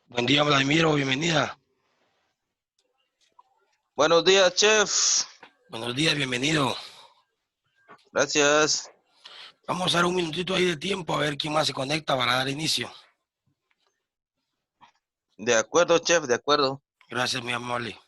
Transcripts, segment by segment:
Buen día, Vladimiro, bienvenida. Buenos días, chef. Buenos días, bienvenido. Gracias. Vamos a dar un minutito ahí de tiempo a ver quién más se conecta para dar inicio. De acuerdo, chef, de acuerdo. Gracias, muy amable.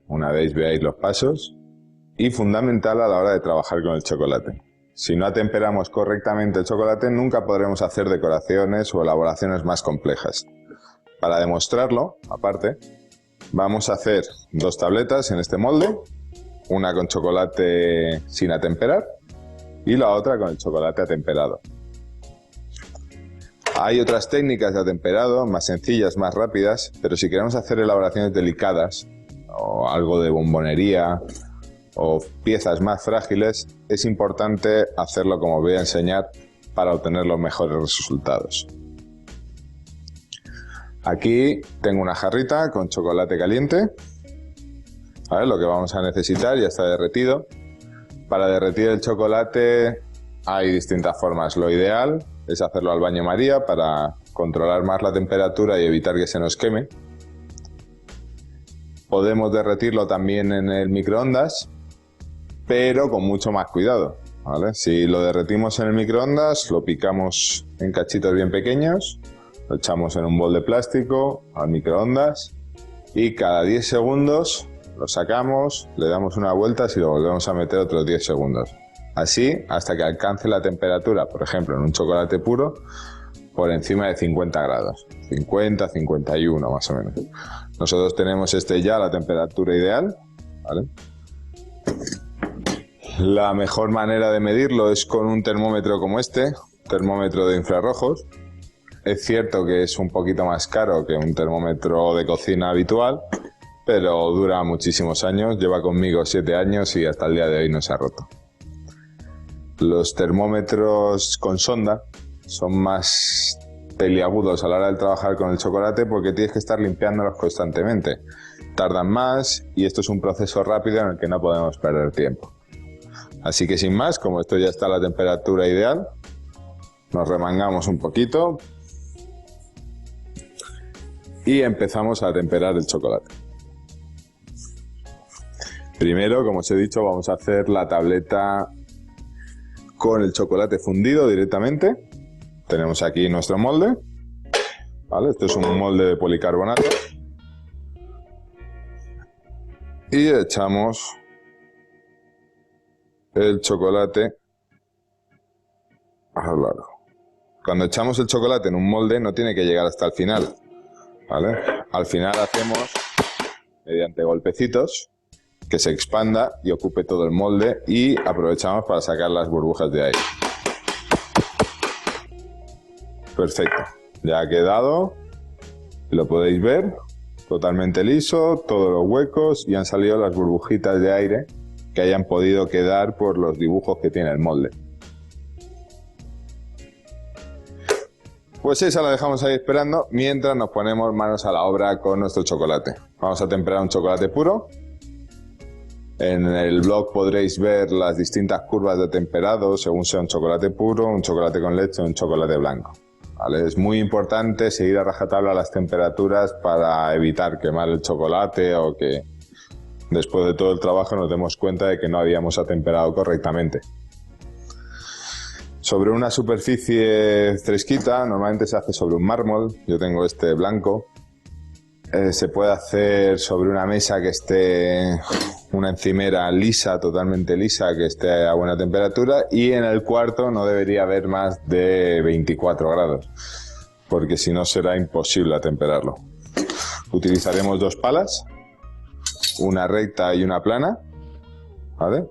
Una vez veáis los pasos, y fundamental a la hora de trabajar con el chocolate. Si no atemperamos correctamente el chocolate, nunca podremos hacer decoraciones o elaboraciones más complejas. Para demostrarlo, aparte, vamos a hacer 2 tabletas en este molde, una con chocolate sin atemperar y la otra con el chocolate atemperado. Hay otras técnicas de atemperado, más sencillas, más rápidas, pero si queremos hacer elaboraciones delicadas o algo de bombonería o piezas más frágiles, es importante hacerlo como voy a enseñar para obtener los mejores resultados. Aquí tengo una jarrita con chocolate caliente. A ver, lo que vamos a necesitar ya está derretido. Para derretir el chocolate hay distintas formas. Lo ideal es hacerlo al baño María para controlar más la temperatura y evitar que se nos queme. Podemos derretirlo también en el microondas, pero con mucho más cuidado, ¿vale? Si lo derretimos en el microondas, lo picamos en cachitos bien pequeños, lo echamos en un bol de plástico al microondas Y cada 10 segundos lo sacamos, le damos una vuelta y lo volvemos a meter otros 10 segundos. Así hasta que alcance la temperatura, por ejemplo, en un chocolate puro, por encima de 50 grados. 50, 51 más o menos. Nosotros tenemos ya la temperatura ideal, ¿vale? La mejor manera de medirlo es con un termómetro como termómetro de infrarrojos. Es cierto que es un poquito más caro que un termómetro de cocina habitual, pero dura muchísimos años, lleva conmigo 7 años y hasta el día de hoy no se ha roto. Los termómetros con sonda son más peliagudos a la hora de trabajar con el chocolate porque tienes que estar limpiándolos constantemente. Tardan más y esto es un proceso rápido en el que no podemos perder tiempo. Así que sin más, como esto ya está a la temperatura ideal, nos remangamos un poquito y empezamos a temperar el chocolate. Primero, como os he dicho, vamos a hacer la tableta con el chocolate fundido directamente. Tenemos aquí nuestro molde, ¿vale? Esto es un molde de policarbonato. Y echamos el chocolate a lo largo. Cuando echamos el chocolate en un molde no tiene que llegar hasta el final, ¿vale? Al final hacemos, mediante golpecitos, que se expanda y ocupe todo el molde y aprovechamos para sacar las burbujas de aire. Perfecto, ya ha quedado, lo podéis ver, totalmente liso, todos los huecos y han salido las burbujitas de aire que hayan podido quedar por los dibujos que tiene el molde. Pues esa la dejamos ahí esperando mientras nos ponemos manos a la obra con nuestro chocolate. Vamos a temperar un chocolate puro. En el blog podréis ver las distintas curvas de temperado según sea un chocolate puro, un chocolate con leche o un chocolate blanco. ¿Vale? Es muy importante seguir a rajatabla las temperaturas para evitar quemar el chocolate o que después de todo el trabajo nos demos cuenta de que no habíamos atemperado correctamente. Sobre una superficie fresquita, normalmente se hace sobre un mármol, yo tengo este blanco. Se puede hacer sobre una mesa que esté, una encimera lisa, totalmente lisa, que esté a buena temperatura, y en el cuarto no debería haber más de 24 grados, porque si no será imposible atemperarlo. Utilizaremos 2 palas, una recta y una plana, ¿vale?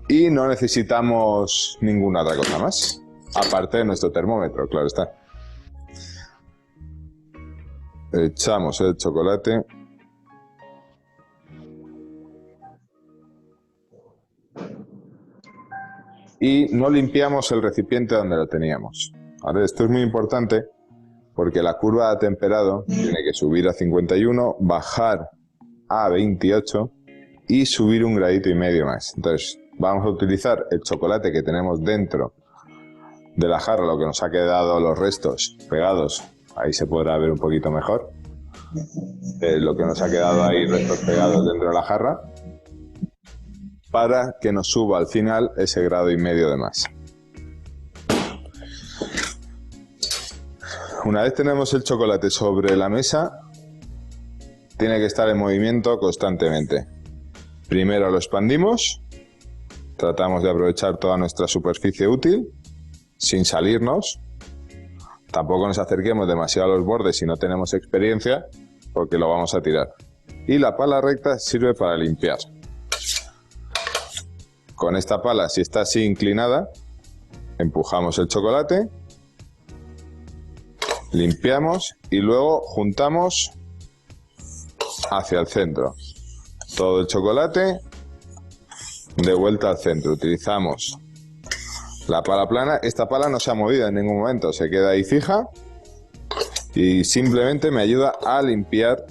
Y no necesitamos ninguna otra cosa más, aparte de nuestro termómetro, claro está. Echamos el chocolate y no limpiamos el recipiente donde lo teníamos, ¿vale? Esto es muy importante porque la curva de temperado tiene que subir a 51, bajar a 28 y subir 1,5 grados más. Entonces vamos a utilizar el chocolate que tenemos dentro de la jarra, lo que nos ha quedado, los restos pegados. Ahí se podrá ver un poquito mejor lo que nos ha quedado ahí, restos pegados dentro de la jarra, para que nos suba al final ese 1,5 grados de más. Una vez tenemos el chocolate sobre la mesa, tiene que estar en movimiento constantemente. Primero lo expandimos, tratamos de aprovechar toda nuestra superficie útil sin salirnos. Tampoco nos acerquemos demasiado a los bordes si no tenemos experiencia, porque lo vamos a tirar. Y la pala recta sirve para limpiar. Con esta pala, si está así inclinada, empujamos el chocolate, limpiamos y luego juntamos hacia el centro. Todo el chocolate de vuelta al centro. Utilizamos la pala plana. Esta pala no se ha movido en ningún momento, se queda ahí fija y simplemente me ayuda a limpiar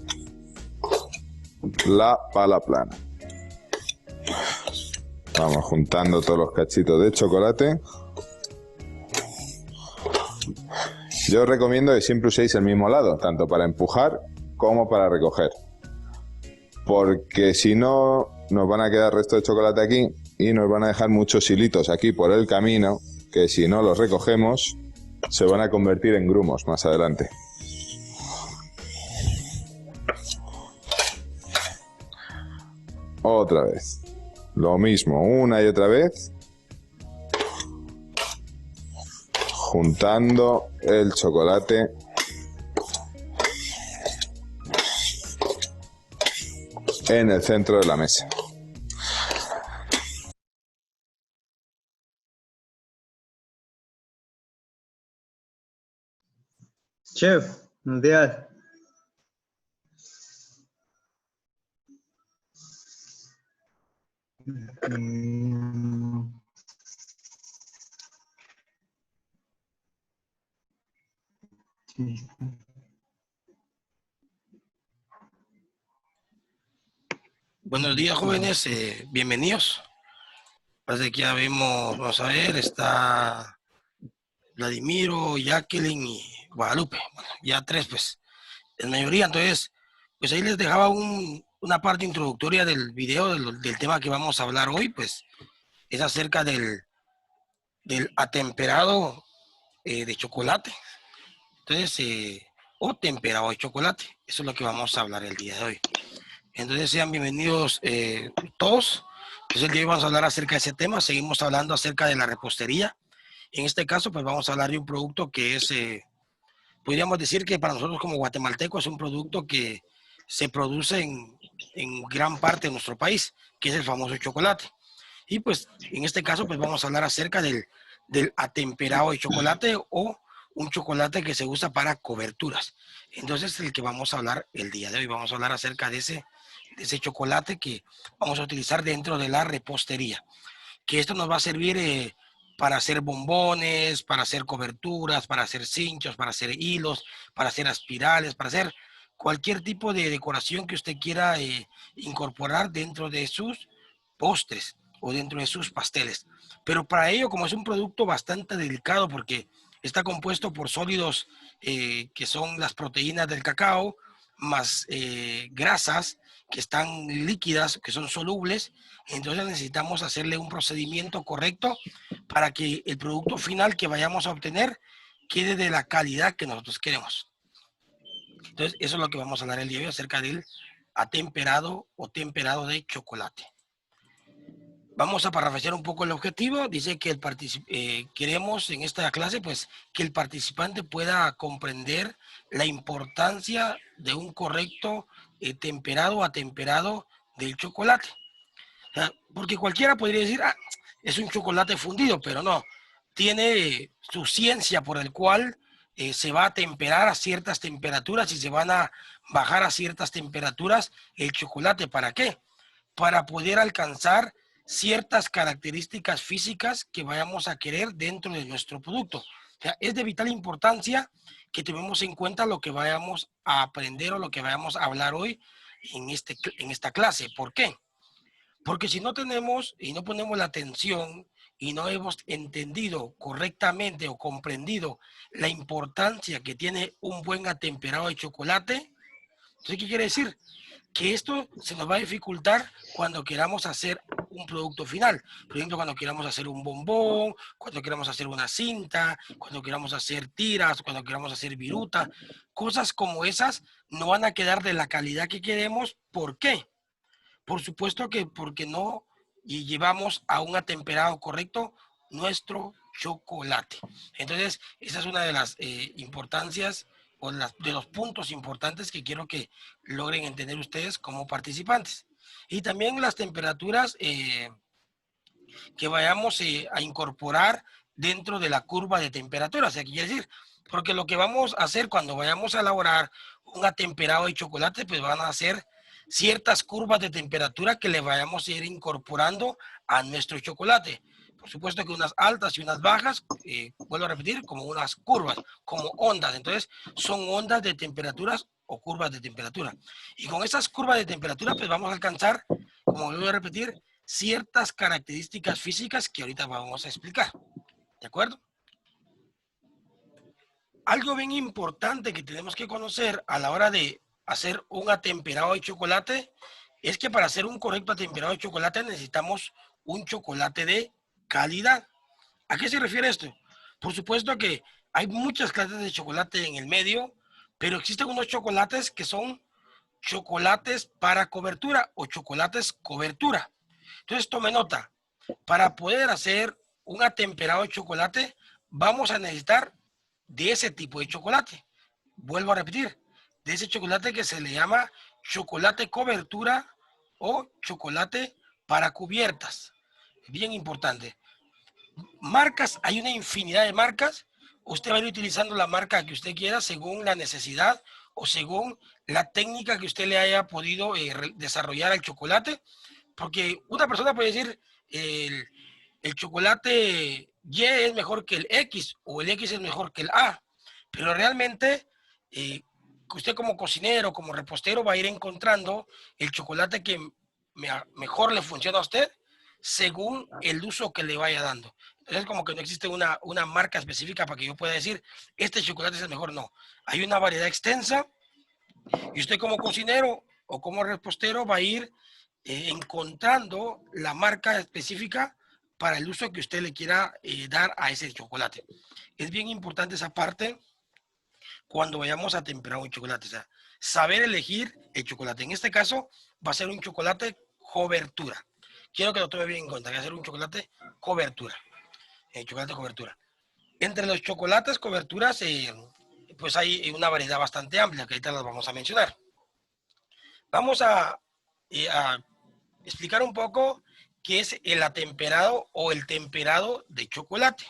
la pala plana. Vamos juntando todos los cachitos de chocolate. Yo os recomiendo que siempre uséis el mismo lado, tanto para empujar como para recoger, porque si no nos van a quedar restos de chocolate aquí y nos van a dejar muchos hilitos aquí por el camino que si no los recogemos se van a convertir en grumos más adelante. Otra vez. Lo mismo, una y otra vez. Juntando el chocolate en el centro de la mesa. Chef, buenos días. Sí. Buenos días, jóvenes. Bienvenidos. Parece que ya vemos, vamos a ver, está Vladimiro, Jacqueline y Guadalupe. Bueno, ya tres, pues, en mayoría. Entonces, pues ahí les dejaba una parte introductoria del video del tema que vamos a hablar hoy, pues, es acerca del atemperado de chocolate. Entonces, o temperado de chocolate. Eso es lo que vamos a hablar el día de hoy. Entonces, sean bienvenidos todos. Entonces, el día de hoy vamos a hablar acerca de ese tema. Seguimos hablando acerca de la repostería. En este caso, pues vamos a hablar de un producto que es, podríamos decir que para nosotros como guatemaltecos es un producto que se produce en gran parte de nuestro país, que es el famoso chocolate. Y pues, en este caso, pues vamos a hablar acerca del atemperado de chocolate o un chocolate que se usa para coberturas. Entonces, el que vamos a hablar el día de hoy, vamos a hablar acerca de ese chocolate que vamos a utilizar dentro de la repostería. Que esto nos va a servir para hacer bombones, para hacer coberturas, para hacer cinchos, para hacer hilos, para hacer espirales, para hacer cualquier tipo de decoración que usted quiera incorporar dentro de sus postres o dentro de sus pasteles. Pero para ello, como es un producto bastante delicado porque está compuesto por sólidos que son las proteínas del cacao, más grasas que están líquidas, que son solubles, entonces necesitamos hacerle un procedimiento correcto para que el producto final que vayamos a obtener quede de la calidad que nosotros queremos. Entonces, eso es lo que vamos a hablar el día de hoy acerca del atemperado o temperado de chocolate. Vamos a parafrasear un poco el objetivo. Dice que queremos en esta clase pues que el participante pueda comprender la importancia de un correcto temperado o atemperado del chocolate. O sea, porque cualquiera podría decir, ah, es un chocolate fundido, pero no. Tiene su ciencia por el cual se va a temperar a ciertas temperaturas y se van a bajar a ciertas temperaturas el chocolate. ¿Para qué? Para poder alcanzar ciertas características físicas que vayamos a querer dentro de nuestro producto. O sea, es de vital importancia que tomemos en cuenta lo que vayamos a aprender o lo que vayamos a hablar hoy en esta clase. ¿Por qué? Porque si no tenemos y no ponemos la atención y no hemos entendido correctamente o comprendido la importancia que tiene un buen atemperado de chocolate, entonces, ¿qué quiere decir? Que esto se nos va a dificultar cuando queramos hacer un producto final. Por ejemplo, cuando queramos hacer un bombón, cuando queramos hacer una cinta, cuando queramos hacer tiras, cuando queramos hacer viruta. Cosas como esas no van a quedar de la calidad que queremos. ¿Por qué? Por supuesto que porque no llevamos a un atemperado correcto nuestro chocolate. Entonces, esa es una de las importancias o de los puntos importantes que quiero que logren entender ustedes como participantes. Y también las temperaturas que vayamos a incorporar dentro de la curva de temperatura. O sea, quiere decir, porque lo que vamos a hacer cuando vayamos a elaborar un atemperado de chocolate, pues van a ser ciertas curvas de temperatura que le vayamos a ir incorporando a nuestro chocolate. Por supuesto que unas altas y unas bajas, vuelvo a repetir, como unas curvas, como ondas. Entonces, son ondas de temperaturas o curvas de temperatura. Y con esas curvas de temperatura, pues vamos a alcanzar, como vuelvo a repetir, ciertas características físicas que ahorita vamos a explicar. ¿De acuerdo? Algo bien importante que tenemos que conocer a la hora de hacer un atemperado de chocolate es que para hacer un correcto atemperado de chocolate necesitamos un chocolate de calidad. ¿A qué se refiere esto? Por supuesto que hay muchas clases de chocolate en el medio, pero existen unos chocolates que son chocolates para cobertura o chocolates cobertura. Entonces tome nota, para poder hacer un atemperado de chocolate, vamos a necesitar de ese tipo de chocolate. Vuelvo a repetir, de ese chocolate que se le llama chocolate cobertura o chocolate para cubiertas. Bien importante. Marcas, hay una infinidad de marcas. Usted va a ir utilizando la marca que usted quiera según la necesidad o según la técnica que usted le haya podido desarrollar al chocolate. Porque una persona puede decir, el chocolate Y es mejor que el X o el X es mejor que el A. Pero realmente, usted como cocinero, como repostero, va a ir encontrando el chocolate que mejor le funciona a usted según el uso que le vaya dando. Entonces, como que no existe una marca específica para que yo pueda decir, este chocolate es el mejor. No, hay una variedad extensa y usted como cocinero o como repostero va a ir encontrando la marca específica para el uso que usted le quiera dar a ese chocolate. Es bien importante esa parte cuando vayamos a temperar un chocolate, o sea, saber elegir el chocolate. En este caso va a ser un chocolate cobertura. Quiero que lo tome bien en cuenta, que va a ser un chocolate cobertura. Chocolate cobertura. Entre los chocolates coberturas, pues hay una variedad bastante amplia, que ahorita las vamos a mencionar. Vamos a explicar un poco qué es el atemperado o el temperado de chocolate.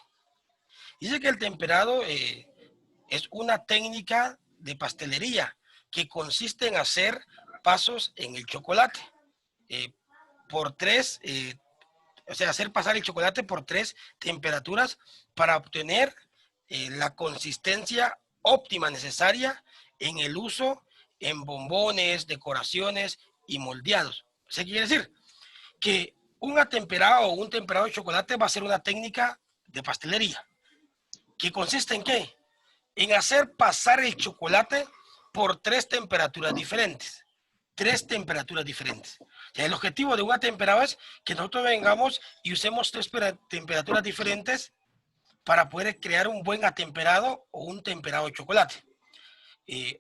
Dice que el temperado es una técnica de pastelería que consiste en hacer pasos en el chocolate por tres, o sea, hacer pasar el chocolate por 3 temperaturas para obtener la consistencia óptima necesaria en el uso en bombones, decoraciones y moldeados. O sea, quiere decir que un atemperado o un temperado de chocolate va a ser una técnica de pastelería. ¿Que consiste en qué? En hacer pasar el chocolate por 3 temperaturas diferentes. 3 temperaturas diferentes. O sea, el objetivo de un atemperado es que nosotros vengamos y usemos 3 temperaturas diferentes para poder crear un buen atemperado o un temperado de chocolate.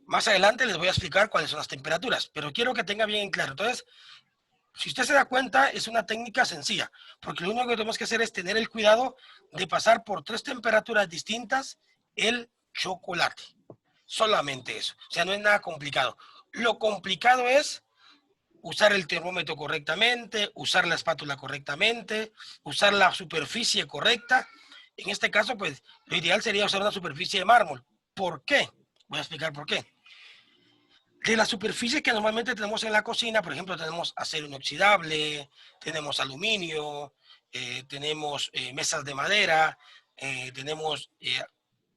Más adelante les voy a explicar cuáles son las temperaturas, pero quiero que tenga bien en claro. Entonces, si usted se da cuenta, es una técnica sencilla, porque lo único que tenemos que hacer es tener el cuidado de pasar por 3 temperaturas distintas el chocolate. Solamente eso. O sea, no es nada complicado. Lo complicado es usar el termómetro correctamente, usar la espátula correctamente, usar la superficie correcta. En este caso, pues, lo ideal sería usar una superficie de mármol. ¿Por qué? Voy a explicar por qué. De la superficie que normalmente tenemos en la cocina, por ejemplo, tenemos acero inoxidable, tenemos aluminio, tenemos mesas de madera, tenemos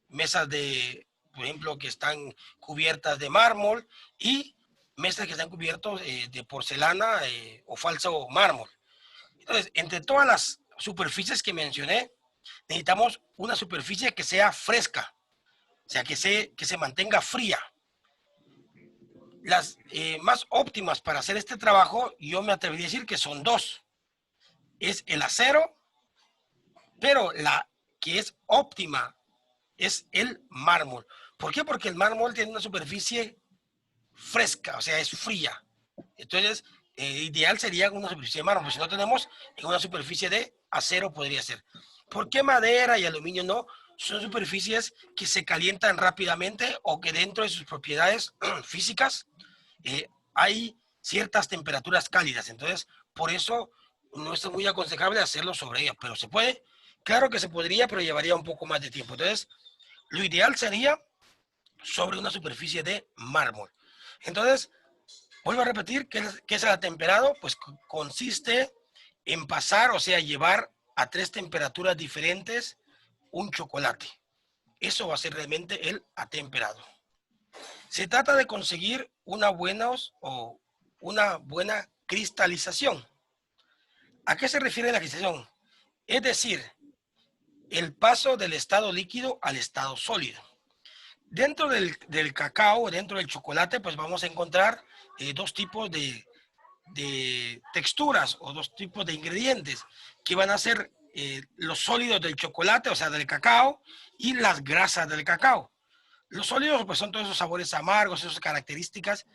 mesas de, por ejemplo, que están cubiertas de mármol y mesas que están cubiertas de porcelana o falso mármol. Entonces, entre todas las superficies que mencioné, necesitamos una superficie que sea fresca, o sea, que se mantenga fría. Las más óptimas para hacer este trabajo, yo me atrevería a decir que son 2. Es el acero, pero la que es óptima es el mármol. ¿Por qué? Porque el mármol tiene una superficie fresca, o sea, es fría. Entonces, ideal sería una superficie de mármol. Si no tenemos, en una superficie de acero podría ser. ¿Por qué madera y aluminio no? Son superficies que se calientan rápidamente o que dentro de sus propiedades físicas hay ciertas temperaturas cálidas. Entonces, por eso no es muy aconsejable hacerlo sobre ellas, pero se puede. Claro que se podría, pero llevaría un poco más de tiempo. Entonces, lo ideal sería sobre una superficie de mármol. Entonces, vuelvo a repetir, ¿qué es el atemperado? Pues consiste en pasar, o sea, llevar a 3 temperaturas diferentes un chocolate. Eso va a ser realmente el atemperado. Se trata de conseguir una buena cristalización. ¿A qué se refiere la cristalización? Es decir, el paso del estado líquido al estado sólido. Dentro del cacao, dentro del chocolate, pues vamos a encontrar 2 tipos de texturas o 2 tipos de ingredientes que van a ser los sólidos del chocolate, o sea, del cacao, y las grasas del cacao. Los sólidos pues son todos esos sabores amargos, esas características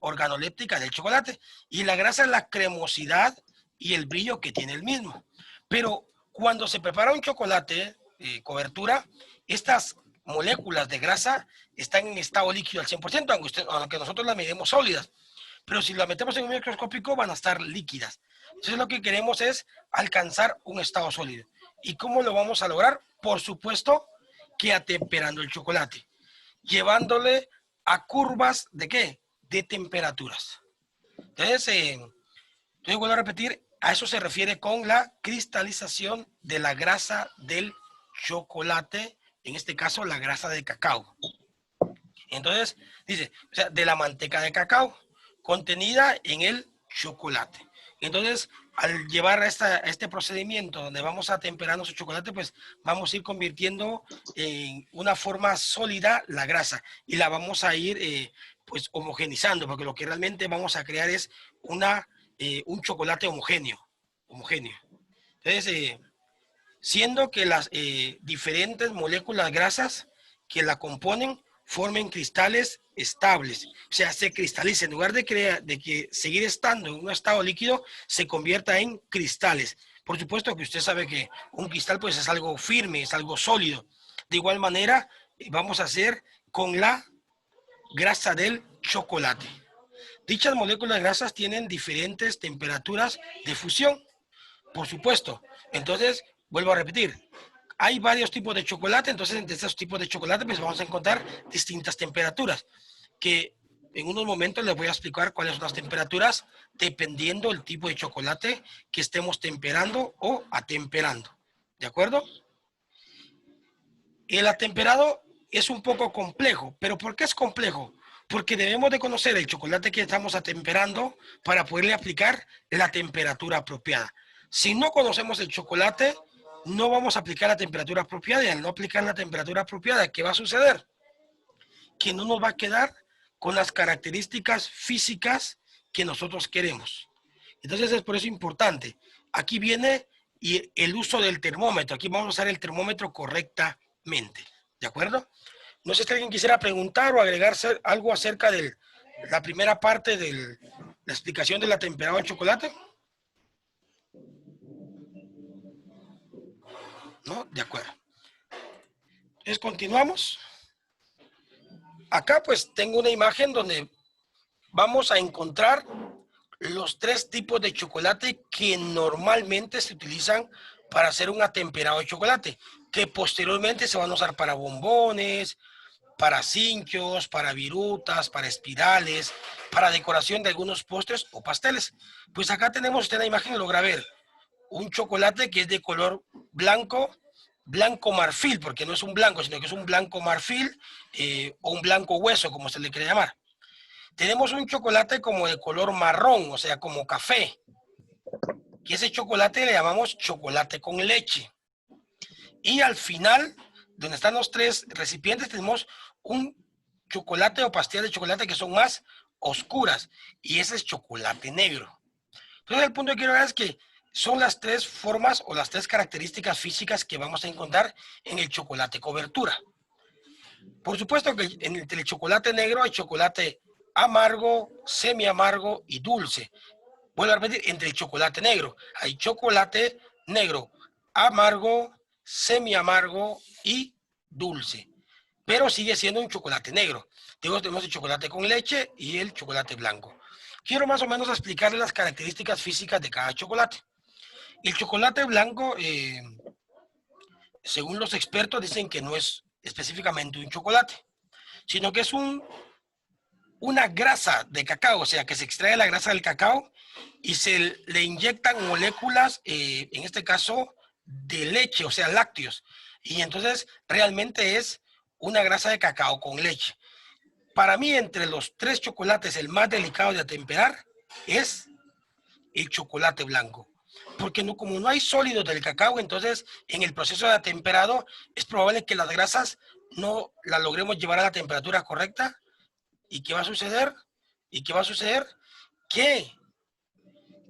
organoléptica del chocolate. Y la grasa es la cremosidad y el brillo que tiene el mismo. Pero cuando se prepara un chocolate, cobertura, estas moléculas de grasa están en estado líquido al 100%, aunque nosotros las medimos sólidas. Pero si las metemos en un microscópico van a estar líquidas. Entonces lo que queremos es alcanzar un estado sólido. ¿Y cómo lo vamos a lograr? Por supuesto que atemperando el chocolate, llevándole a curvas ¿de qué? De temperaturas. Entonces vuelvo a repetir, a eso se refiere con la cristalización de la grasa del chocolate, en este caso la grasa de cacao. Entonces, dice, o sea, de la manteca de cacao contenida en el chocolate. Entonces, al llevar a este procedimiento donde vamos a temperar nuestro chocolate, pues vamos a ir convirtiendo en una forma sólida la grasa y la vamos a ir pues homogenizando, porque lo que realmente vamos a crear es un chocolate homogéneo. Entonces, siendo que las diferentes moléculas grasas que la componen formen cristales estables, o sea, se cristaliza, en lugar de que seguir estando en un estado líquido, se convierta en cristales. Por supuesto que usted sabe que un cristal pues es algo firme, es algo sólido. De igual manera, vamos a hacer con la grasa del chocolate. Dichas moléculas grasas tienen diferentes temperaturas de fusión, por supuesto. Entonces, vuelvo a repetir, hay varios tipos de chocolate, entonces entre estos tipos de chocolate pues vamos a encontrar distintas temperaturas, que en unos momentos les voy a explicar cuáles son las temperaturas dependiendo del tipo de chocolate que estemos temperando o atemperando. ¿De acuerdo? El atemperado es un poco complejo, pero ¿por qué es complejo? Porque debemos de conocer el chocolate que estamos atemperando para poderle aplicar la temperatura apropiada. Si no conocemos el chocolate, no vamos a aplicar la temperatura apropiada, y al no aplicar la temperatura apropiada, ¿qué va a suceder? Que no nos va a quedar con las características físicas que nosotros queremos. Entonces es por eso importante. Aquí viene el uso del termómetro. Aquí vamos a usar el termómetro correctamente. ¿De acuerdo? No sé si alguien quisiera preguntar o agregarse algo acerca de la primera parte de la explicación de la temperada del chocolate. ¿No? De acuerdo. Entonces continuamos. Acá pues tengo una imagen donde vamos a encontrar los tres tipos de chocolate que normalmente se utilizan para hacer un atemperado de chocolate, que posteriormente se van a usar para bombones, para cinchos, para virutas, para espirales, para decoración de algunos postres o pasteles. Pues acá tenemos, usted la imagen logra ver, un chocolate que es de color blanco, blanco marfil, porque no es un blanco, sino que es un blanco marfil o un blanco hueso, como se le quiere llamar. Tenemos un chocolate como de color marrón, o sea, como café, que ese chocolate le llamamos chocolate con leche. Y al final, donde están los tres recipientes, tenemos un chocolate o pastillas de chocolate que son más oscuras, y ese es chocolate negro. Entonces, el punto que quiero ver es que son las tres formas o las tres características físicas que vamos a encontrar en el chocolate cobertura. Por supuesto que entre el chocolate negro hay chocolate amargo, semi amargo y dulce. Vuelvo a repetir, entre el chocolate negro hay chocolate negro amargo, semi amargo y dulce, pero sigue siendo un chocolate negro. Tenemos el chocolate con leche y el chocolate blanco. Quiero más o menos explicarles las características físicas de cada chocolate. El chocolate blanco, según los expertos, dicen que no es específicamente un chocolate, sino que es una grasa de cacao, o sea, que se extrae la grasa del cacao y se le inyectan moléculas, en este caso, de leche, o sea, lácteos. Y entonces realmente es una grasa de cacao con leche. Para mí, entre los tres chocolates, el más delicado de atemperar es el chocolate blanco. Porque no, como no hay sólidos del cacao, entonces en el proceso de atemperado es probable que las grasas no las logremos llevar a la temperatura correcta. ¿Y qué va a suceder? Que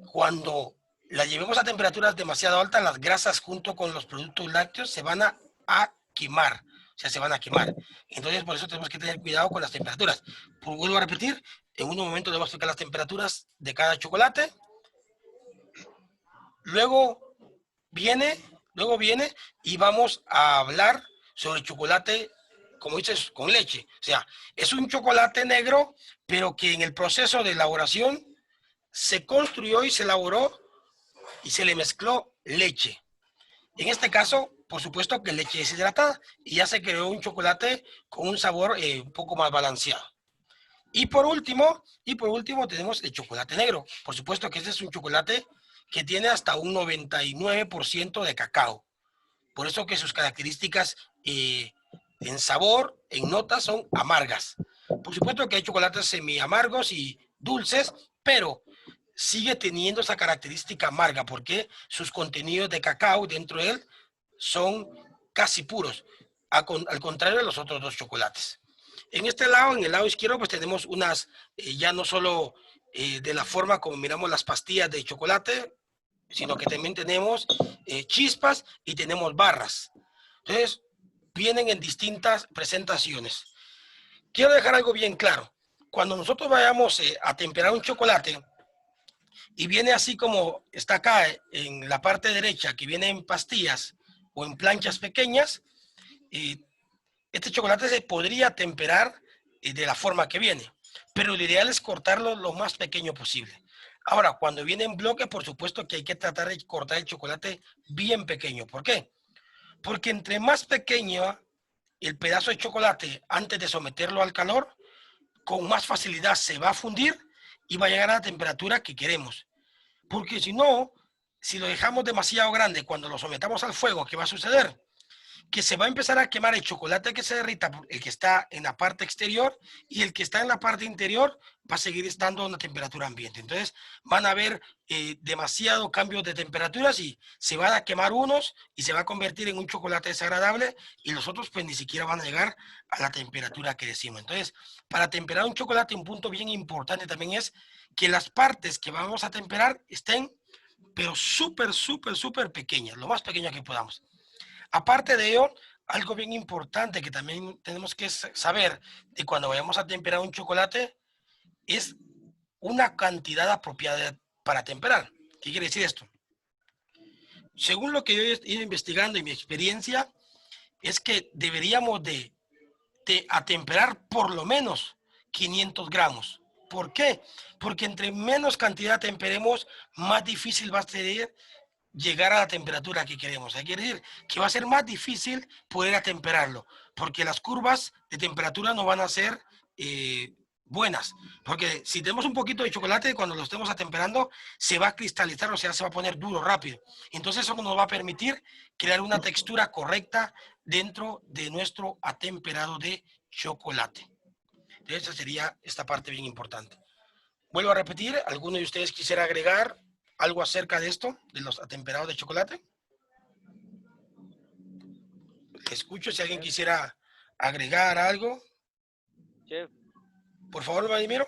cuando la llevemos a temperaturas demasiado altas, las grasas junto con los productos lácteos se van a quemar. sea, se van a quemar. Entonces, por eso tenemos que tener cuidado con las temperaturas. Pues, vuelvo a repetir, en un momento les voy a explicar las temperaturas de cada chocolate. Luego viene y vamos a hablar sobre el chocolate, como dices, con leche. O sea, es un chocolate negro, pero que en el proceso de elaboración se construyó y se elaboró y se le mezcló leche. En este caso, por supuesto que leche deshidratada y ya se creó un chocolate con un sabor un poco más balanceado. Y por último tenemos el chocolate negro. Por supuesto que este es un chocolate que tiene hasta un 99% de cacao. Por eso que sus características en sabor, en notas, son amargas. Por supuesto que hay chocolates semi amargos y dulces, pero sigue teniendo esa característica amarga porque sus contenidos de cacao dentro de él son casi puros, al contrario de los otros dos chocolates. En este lado, en el lado izquierdo, pues tenemos unas, ya no solo de la forma como miramos las pastillas de chocolate, sino que también tenemos chispas y tenemos barras. Entonces, vienen en distintas presentaciones. Quiero dejar algo bien claro. Cuando nosotros vayamos a temperar un chocolate y viene así como está acá en la parte derecha, que viene en pastillas o en planchas pequeñas, este chocolate se podría temperar de la forma que viene, pero lo ideal es cortarlo lo más pequeño posible. Ahora, cuando viene en bloque, por supuesto que hay que tratar de cortar el chocolate bien pequeño. ¿Por qué? Porque entre más pequeño el pedazo de chocolate antes de someterlo al calor, con más facilidad se va a fundir y va a llegar a la temperatura que queremos. Porque si no, si lo dejamos demasiado grande, cuando lo sometamos al fuego, ¿qué va a suceder? Que se va a empezar a quemar el chocolate que se derrita, el que está en la parte exterior, y el que está en la parte interior va a seguir estando a una temperatura ambiente. Entonces van a haber demasiado cambios de temperaturas y se van a quemar unos y se va a convertir en un chocolate desagradable y los otros pues ni siquiera van a llegar a la temperatura que decimos. Entonces, para temperar un chocolate, un punto bien importante también es que las partes que vamos a temperar estén pero súper pequeñas, lo más pequeñas que podamos. Aparte de ello, algo bien importante que también tenemos que saber de cuando vayamos a temperar un chocolate es una cantidad apropiada para temperar. ¿Qué quiere decir esto? Según lo que yo he ido investigando y mi experiencia, es que deberíamos de atemperar por lo menos 500 gramos. ¿Por qué? Porque entre menos cantidad temperemos, más difícil va a ser llegar a la temperatura que queremos. Quiere decir que va a ser más difícil poder atemperarlo, porque las curvas de temperatura no van a ser buenas. Porque si tenemos un poquito de chocolate, cuando lo estemos atemperando, se va a cristalizar, o sea, se va a poner duro rápido. Entonces eso nos va a permitir crear una textura correcta dentro de nuestro atemperado de chocolate. Entonces esa sería esta parte bien importante. Vuelvo a repetir, ¿alguno de ustedes quisiera agregar algo acerca de esto, de los atemperados de chocolate? Escucho si alguien quisiera agregar algo. Chef, Por favor, Vladimiro.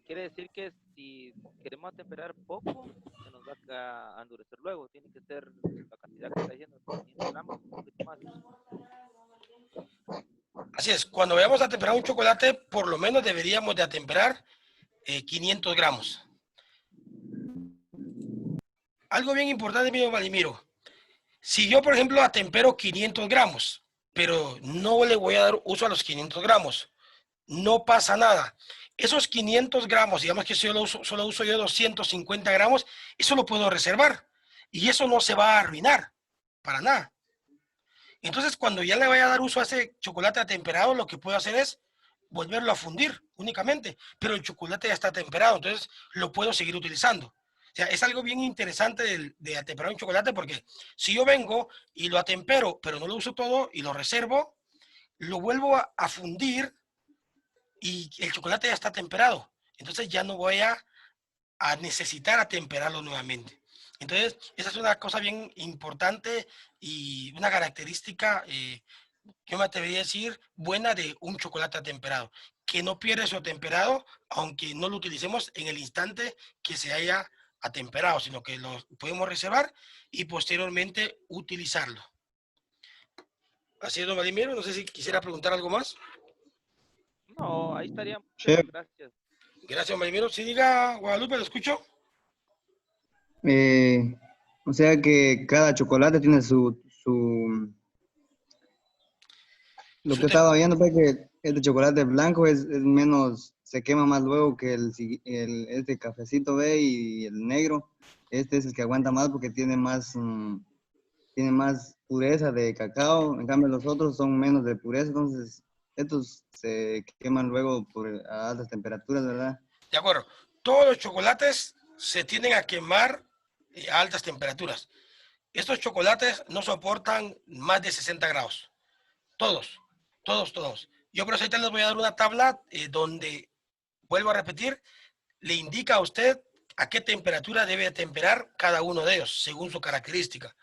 quiere decir que si queremos atemperar poco, se nos va a endurecer luego. Tiene que ser la cantidad que está diciendo, 500 gramos, un poquito más. Así es, cuando vayamos a atemperar un chocolate, por lo menos deberíamos de atemperar 500 gramos. Algo bien importante, mi Vladimiro. Si yo, por ejemplo, atempero 500 gramos, pero no le voy a dar uso a los 500 gramos, no pasa nada. Esos 500 gramos, digamos que solo uso yo 250 gramos, eso lo puedo reservar y eso no se va a arruinar para nada. Entonces, cuando ya le vaya a dar uso a ese chocolate atemperado, lo que puedo hacer es volverlo a fundir únicamente, pero el chocolate ya está temperado, entonces lo puedo seguir utilizando. O sea, es algo bien interesante de atemperar un chocolate porque si yo vengo y lo atempero, pero no lo uso todo y lo reservo, lo vuelvo a fundir y el chocolate ya está temperado. Entonces ya no voy a necesitar atemperarlo nuevamente. Entonces, esa es una cosa bien importante y una característica, yo me atrevería a decir, buena de un chocolate atemperado, que no pierde su temperado, aunque no lo utilicemos en el instante que se haya atemperado, sino que lo podemos reservar y posteriormente utilizarlo. Así es, don Vladimiro. No sé si quisiera preguntar algo más. No, ahí estaría. Chef, Gracias. Gracias, don Vladimiro. Sí, diga, Guadalupe, ¿lo escucho? eh, o sea que cada chocolate tiene lo Su que tem- estaba viendo fue que este chocolate blanco es menos, se quema más luego que este cafecito ve y el negro. Este es el que aguanta más porque tiene más pureza de cacao. En cambio los otros son menos de pureza, entonces estos se queman luego a altas temperaturas, ¿verdad? De acuerdo. Todos los chocolates se tienden a quemar a altas temperaturas. Estos chocolates no soportan más de 60 grados. Todos, todos, todos. Yo por eso ahorita les voy a dar una tabla donde, vuelvo a repetir, le indica a usted a qué temperatura debe temperar cada uno de ellos, según su característica.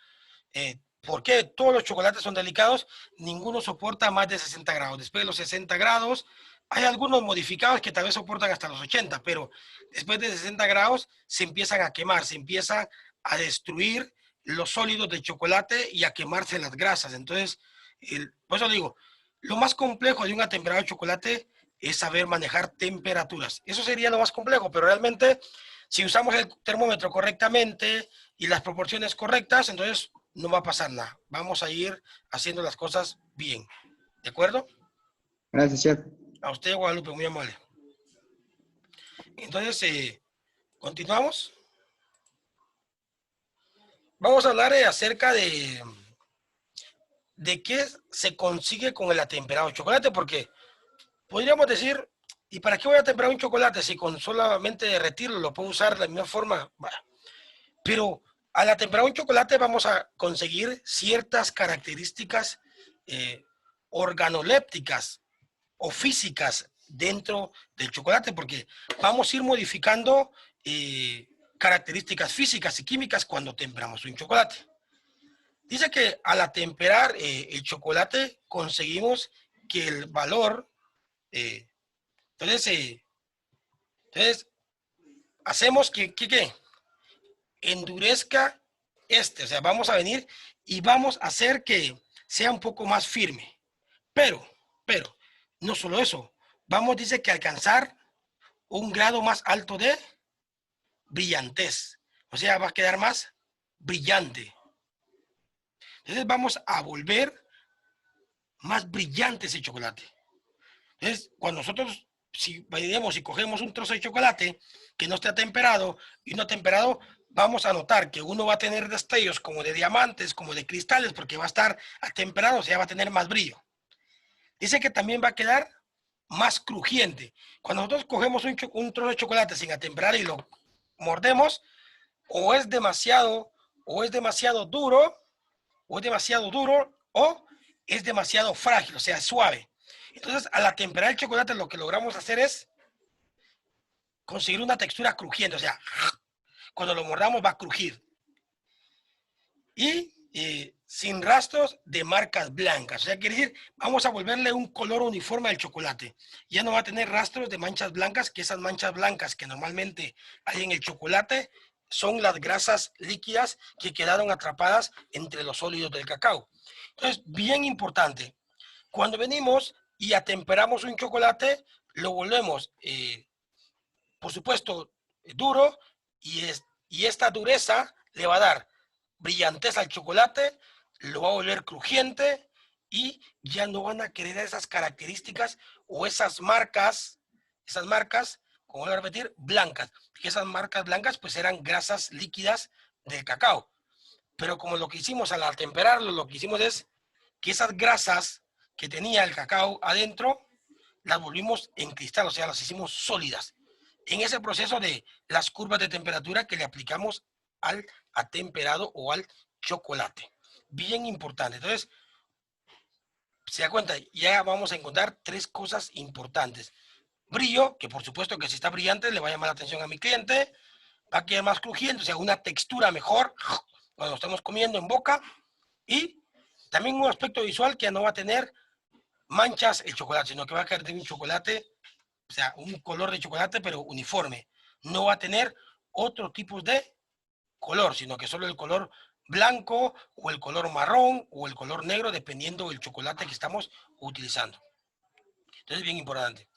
¿Por qué? Todos los chocolates son delicados, ninguno soporta más de 60 grados. Después de los 60 grados, hay algunos modificados que tal vez soportan hasta los 80, pero después de 60 grados se empiezan a quemar, se empiezan a destruir los sólidos del chocolate y a quemarse las grasas. Entonces, por eso digo, lo más complejo de un atemperado de chocolate es saber manejar temperaturas. Eso sería lo más complejo, pero realmente si usamos el termómetro correctamente y las proporciones correctas, entonces no va a pasar nada. Vamos a ir haciendo las cosas bien. ¿De acuerdo? Gracias, chef. A usted, Guadalupe, muy amable. Entonces, continuamos. Vamos a hablar acerca de qué se consigue con el atemperado de chocolate, porque podríamos decir, ¿y para qué voy a temperar un chocolate si con solamente derretirlo lo puedo usar de la misma forma? Bueno, pero al atemperar un chocolate vamos a conseguir ciertas características eh, organolépticas o físicas dentro del chocolate, porque vamos a ir modificando características físicas y químicas cuando temperamos un chocolate. Dice que al atemperar el chocolate conseguimos que el valor, eh, entonces hacemos que endurezca o sea, vamos a venir y vamos a hacer que sea un poco más firme. Pero, no solo eso, vamos, dice que alcanzar un grado más alto de brillantez. O sea, va a quedar más brillante. Entonces vamos a volver más brillante ese chocolate. Entonces, cuando nosotros, si vayamos y cogemos un trozo de chocolate que no esté temperado y no temperado, vamos a notar que uno va a tener destellos como de diamantes, como de cristales, porque va a estar atemperado, o sea, va a tener más brillo. Dice que también va a quedar más crujiente. Cuando nosotros cogemos un trozo de chocolate sin atemperar y lo mordemos, o es demasiado duro, o es demasiado frágil, o sea, suave. Entonces, al atemperar el chocolate, lo que logramos hacer es conseguir una textura crujiente, o sea, cuando lo mordamos va a crujir. Y sin rastros de marcas blancas. O sea, quiere decir, vamos a volverle un color uniforme al chocolate. Ya no va a tener rastros de manchas blancas, que esas manchas blancas que normalmente hay en el chocolate son las grasas líquidas que quedaron atrapadas entre los sólidos del cacao. Entonces, bien importante, cuando venimos y atemperamos un chocolate, lo volvemos, por supuesto, duro, y esta dureza le va a dar brillantez al chocolate, lo va a volver crujiente y ya no van a querer esas características o esas marcas, como voy a repetir, blancas. Que esas marcas blancas pues eran grasas líquidas del cacao. Pero como lo que hicimos al atemperarlo, lo que hicimos es que esas grasas que tenía el cacao adentro, las volvimos en cristal, o sea, las hicimos sólidas. En ese proceso de las curvas de temperatura que le aplicamos al atemperado o al chocolate. Bien importante. Entonces, se da cuenta, ya vamos a encontrar tres cosas importantes. Brillo, que por supuesto que si está brillante le va a llamar la atención a mi cliente, va a quedar más crujiente, o sea, una textura mejor cuando estamos comiendo en boca, y también un aspecto visual que no va a tener manchas el chocolate, sino que va a quedar un chocolate, o sea, un color de chocolate, pero uniforme. No va a tener otro tipo de color, sino que solo el color blanco o el color marrón o el color negro, dependiendo del chocolate que estamos utilizando. Entonces, bien importante.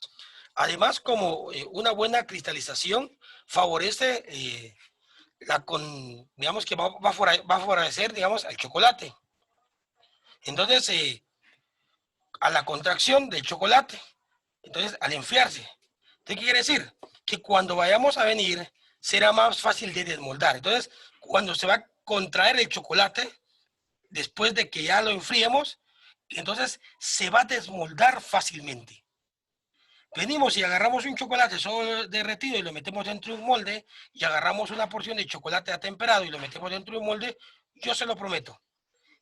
Además, como una buena cristalización favorece digamos que va a favorecer, digamos, al chocolate. Entonces, a la contracción del chocolate. Entonces, al enfriarse. ¿Qué quiere decir? Que cuando vayamos a venir, será más fácil de desmoldar. Entonces, cuando se va a contraer el chocolate, después de que ya lo enfriemos, entonces se va a desmoldar fácilmente. Venimos y agarramos un chocolate solo derretido y lo metemos dentro de un molde, y agarramos una porción de chocolate atemperado y lo metemos dentro de un molde, yo se lo prometo,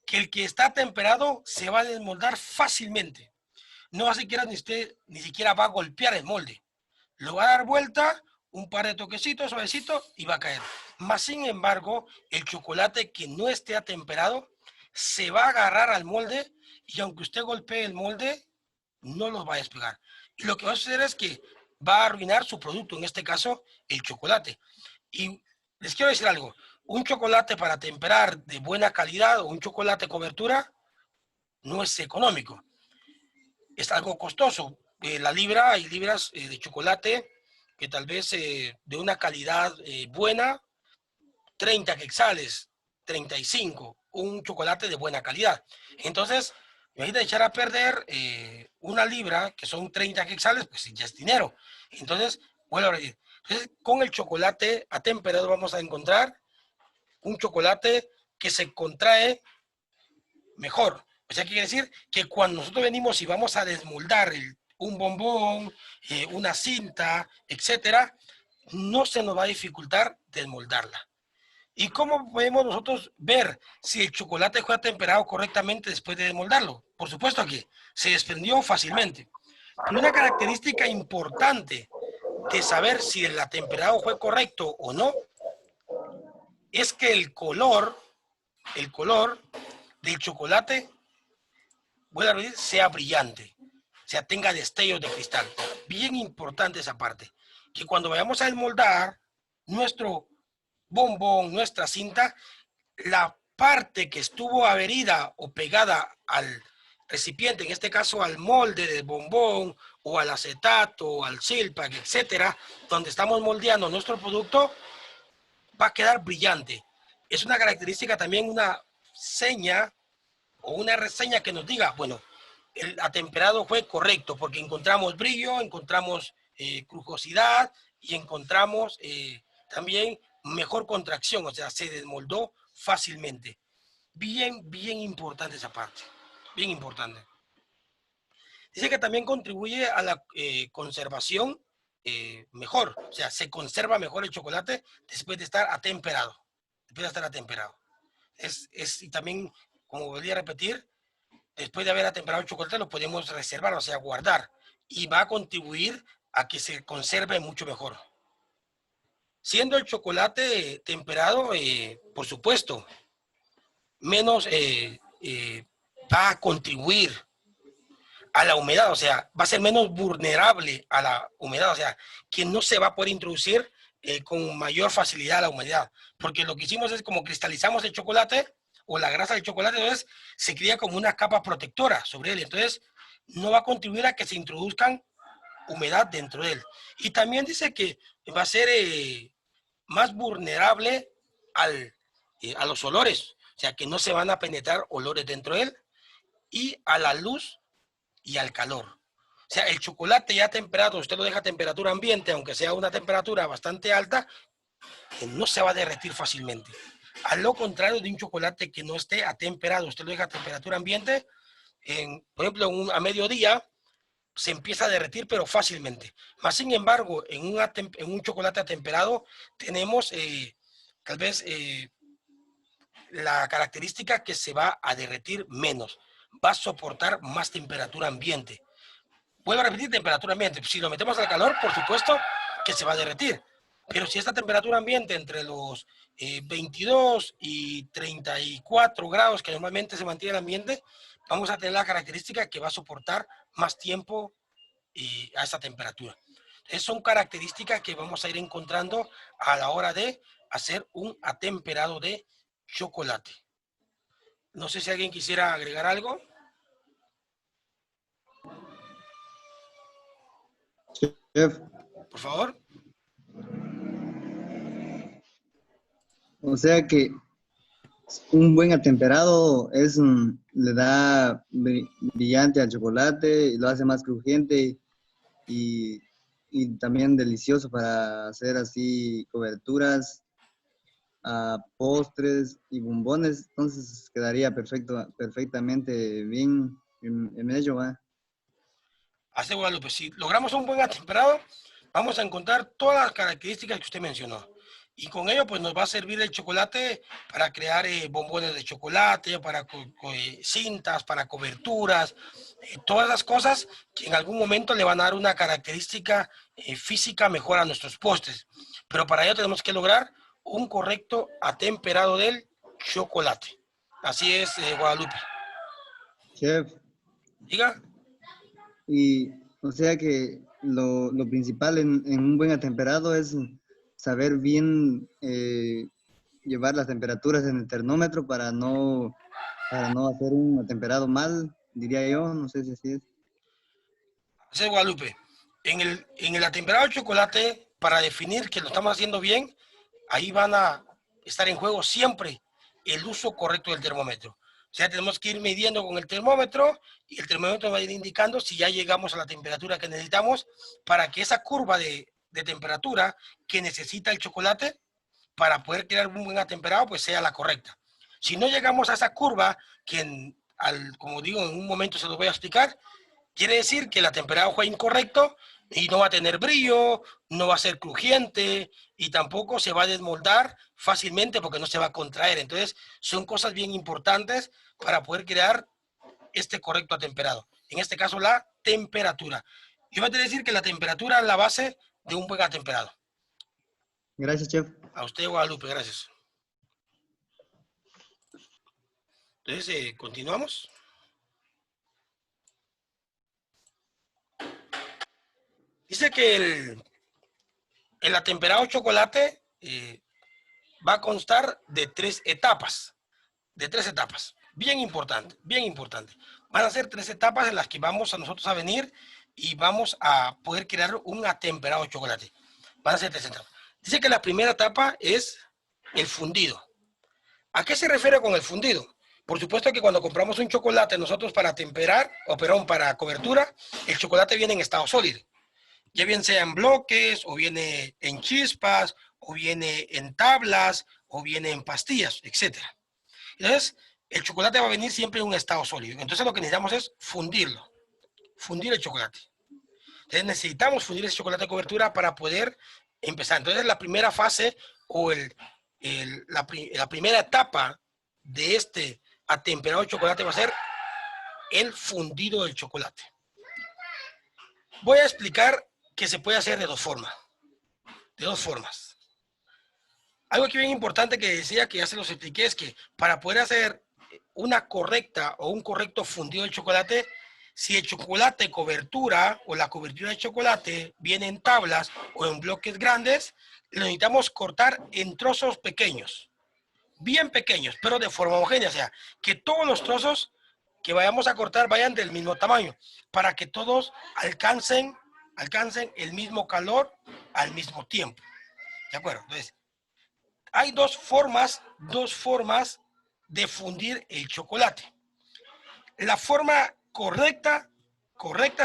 que el que está temperado se va a desmoldar fácilmente. No va siquiera ni siquiera va a golpear el molde. Lo va a dar vuelta, un par de toquecitos, suavecito, y va a caer. Más sin embargo, el chocolate que no esté atemperado se va a agarrar al molde, y aunque usted golpee el molde, no los va a despegar. Y lo que va a suceder es que va a arruinar su producto, en este caso, el chocolate. Y les quiero decir algo, un chocolate para temperar de buena calidad o un chocolate cobertura no es económico. Es algo costoso. La libra, hay libras de chocolate que tal vez de una calidad buena, 30 quetzales, 35, un chocolate de buena calidad. Entonces, imagínate echar a perder una libra, que son 30 quetzales, pues ya es dinero. Entonces, vuelvo a decir, entonces, con el chocolate atemperado vamos a encontrar un chocolate que se contrae mejor. O sea, quiere decir que cuando nosotros venimos y vamos a desmoldar un bombón, una cinta, etcétera, no se nos va a dificultar desmoldarla. ¿Y cómo podemos nosotros ver si el chocolate fue atemperado correctamente después de desmoldarlo? Por supuesto que se desprendió fácilmente. Pero una característica importante de saber si el atemperado fue correcto o no es que el color del chocolate, voy a decir, sea brillante, o sea, tenga destellos de cristal. Bien importante esa parte, que cuando vayamos a desmoldar nuestro bombón, nuestra cinta, la parte que estuvo adherida o pegada al recipiente, en este caso al molde del bombón o al acetato o al silpack, etcétera, donde estamos moldeando nuestro producto, va a quedar brillante. Es una característica también, una seña o una reseña que nos diga, bueno, el atemperado fue correcto, porque encontramos brillo, encontramos crujosidad y encontramos también mejor contracción, o sea, se desmoldó fácilmente. Bien importante esa parte, bien importante. Dice que también contribuye a la conservación mejor, o sea, se conserva mejor el chocolate después de estar atemperado, y también, como volví a repetir, después de haber atemperado el chocolate lo podemos reservar, o sea, guardar, y va a contribuir a que se conserve mucho mejor. Siendo el chocolate temperado, por supuesto, menos va a contribuir a la humedad, o sea, va a ser menos vulnerable a la humedad, o sea, que no se va a poder introducir con mayor facilidad a la humedad, porque lo que hicimos es como cristalizamos el chocolate o la grasa del chocolate, entonces se crea como una capa protectora sobre él, entonces no va a contribuir a que se introduzcan humedad dentro de él. Y también dice que va a ser más vulnerable a los olores, o sea, que no se van a penetrar olores dentro de él, y a la luz y al calor. O sea, el chocolate ya temperado, usted lo deja a temperatura ambiente, aunque sea una temperatura bastante alta, que no se va a derretir fácilmente. A lo contrario de un chocolate que no esté atemperado, usted lo deja a temperatura ambiente, por ejemplo, a mediodía, se empieza a derretir, pero fácilmente. Más sin embargo, en un chocolate atemperado tenemos tal vez la característica que se va a derretir menos, va a soportar más temperatura ambiente. Vuelvo a repetir, temperatura ambiente. Si lo metemos al calor, por supuesto que se va a derretir. Pero si esta temperatura ambiente entre los 22 y 34 grados que normalmente se mantiene el ambiente, vamos a tener la característica que va a soportar más tiempo a esa temperatura. Entonces son características que vamos a ir encontrando a la hora de hacer un atemperado de chocolate. No sé si alguien quisiera agregar algo. Chef, Por favor. o sea que un buen atemperado es, le da brillante al chocolate y lo hace más crujiente y, y también delicioso para hacer así coberturas, postres y bombones. Entonces quedaría perfectamente bien en ello, ¿va? Hace Guadalupe, si logramos un buen atemperado, vamos a encontrar todas las características que usted mencionó. Y con ello, pues nos va a servir el chocolate para crear bombones de chocolate, para cintas, para coberturas, todas las cosas que en algún momento le van a dar una característica física mejor a nuestros postres. Pero para ello tenemos que lograr un correcto atemperado del chocolate. Así es, Guadalupe. Chef, Diga. y o sea que lo principal en un buen atemperado es saber bien llevar las temperaturas en el termómetro para no hacer un atemperado mal, diría yo, no sé si así es. Así es, Guadalupe. En el atemperado de chocolate, para definir que lo estamos haciendo bien, ahí van a estar en juego siempre el uso correcto del termómetro. O sea, tenemos que ir midiendo con el termómetro y el termómetro va a ir indicando si ya llegamos a la temperatura que necesitamos para que esa curva de temperatura que necesita el chocolate para poder crear un buen atemperado, pues sea la correcta. Si no llegamos a esa curva, que como digo, en un momento se los voy a explicar, quiere decir que el atemperado fue incorrecto y no va a tener brillo, no va a ser crujiente y tampoco se va a desmoldar fácilmente porque no se va a contraer. Entonces, son cosas bien importantes para poder crear este correcto atemperado. En este caso, la temperatura. Yo voy a decir que la temperatura es la base de un buen atemperado. Gracias, chef. A usted, Guadalupe, gracias. Entonces, continuamos. Dice que el atemperado de chocolate va a constar de tres etapas. Bien importante, bien importante. Van a ser 3 etapas en las que vamos a nosotros a venir y vamos a poder crear un atemperado de chocolate. Van a ser 3 etapas. Dice que la primera etapa es el fundido. ¿A qué se refiere con el fundido? Por supuesto que cuando compramos un chocolate nosotros para temperar, o perdón, para cobertura, el chocolate viene en estado sólido. Ya bien sea en bloques, o viene en chispas, o viene en tablas, o viene en pastillas, etc. Entonces, el chocolate va a venir siempre en un estado sólido. Entonces, lo que necesitamos es fundirlo, fundir el chocolate. Entonces, necesitamos fundir ese chocolate de cobertura para poder empezar. Entonces, la primera fase o la primera etapa de este atemperado de chocolate va a ser el fundido del chocolate. Voy a explicar que se puede hacer de dos formas. Algo que bien importante que decía, que ya se los expliqué, es que para poder hacer una correcta o un correcto fundido de chocolate, si el chocolate cobertura o la cobertura de chocolate viene en tablas o en bloques grandes, lo necesitamos cortar en trozos pequeños, bien pequeños, pero de forma homogénea, o sea, que todos los trozos que vayamos a cortar vayan del mismo tamaño, para que todos alcancen el mismo calor al mismo tiempo. ¿De acuerdo? Entonces, hay dos formas de fundir el chocolate. La forma correcta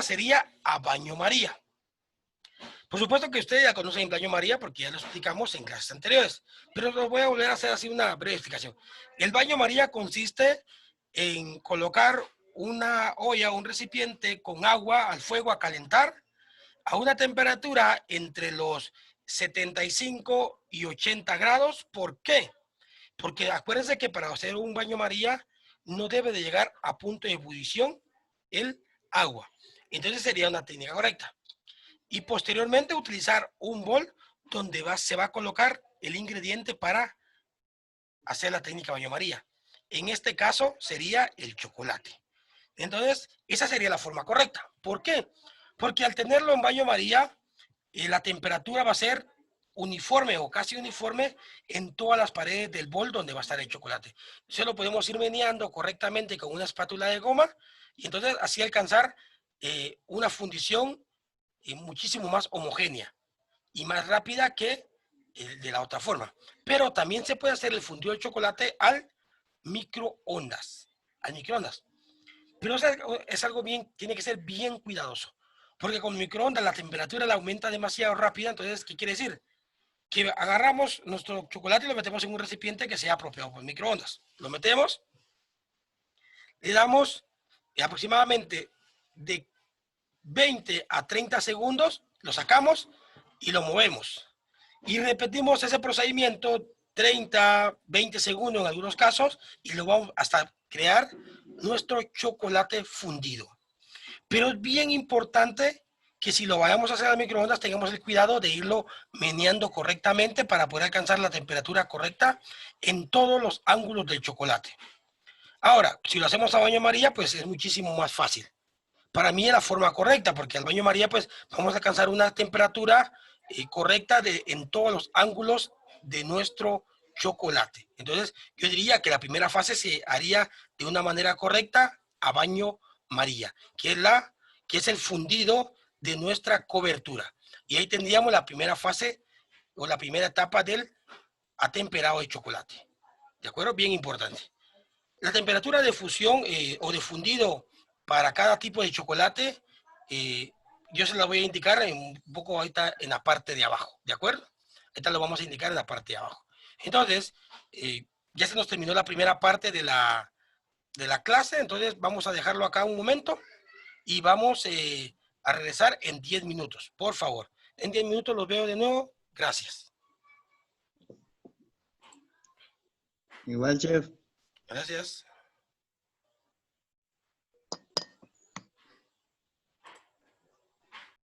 sería a baño María. Por supuesto que ustedes ya conocen baño María porque ya lo explicamos en clases anteriores, pero lo voy a volver a hacer así una breve explicación. El baño María consiste en colocar una olla, un recipiente con agua al fuego a calentar a una temperatura entre los 75 y 80 grados. ¿Por qué? Porque acuérdense que para hacer un baño María no debe de llegar a punto de ebullición el agua. Entonces sería una técnica correcta. Y posteriormente utilizar un bol donde se va a colocar el ingrediente para hacer la técnica baño María. En este caso sería el chocolate. Entonces, esa sería la forma correcta. ¿Por qué? Porque al tenerlo en baño María, la temperatura va a ser uniforme o casi uniforme en todas las paredes del bol donde va a estar el chocolate. Eso lo podemos ir meneando correctamente con una espátula de goma y entonces así alcanzar una fundición muchísimo más homogénea y más rápida que de la otra forma. Pero también se puede hacer el fundido de chocolate al microondas. Al microondas. Pero es algo bien, tiene que ser bien cuidadoso. Porque con microondas la temperatura la aumenta demasiado rápida. Entonces, ¿qué quiere decir? Que agarramos nuestro chocolate y lo metemos en un recipiente que sea apropiado por microondas. Lo metemos, le damos aproximadamente de 20 a 30 segundos, lo sacamos y lo movemos. Y repetimos ese procedimiento 30, 20 segundos en algunos casos y lo vamos hasta crear nuestro chocolate fundido. Pero es bien importante que si lo vayamos a hacer al microondas tengamos el cuidado de irlo meneando correctamente para poder alcanzar la temperatura correcta en todos los ángulos del chocolate. Ahora, si lo hacemos a baño María, pues es muchísimo más fácil. Para mí es la forma correcta, porque al baño María, pues vamos a alcanzar una temperatura correcta en todos los ángulos de nuestro chocolate. Entonces, yo diría que la primera fase se haría de una manera correcta a baño María, que es el fundido de nuestra cobertura. Y ahí tendríamos la primera fase o la primera etapa del atemperado de chocolate. ¿De acuerdo? Bien importante. La temperatura de fusión o de fundido para cada tipo de chocolate, yo se la voy a indicar un poco ahorita en la parte de abajo, ¿de acuerdo? Ahorita lo vamos a indicar en la parte de abajo. Entonces, ya se nos terminó la primera parte de la clase, entonces vamos a dejarlo acá un momento y vamos a regresar en 10 minutos, por favor. En 10 minutos los veo de nuevo. Gracias. Igual, chef. Gracias.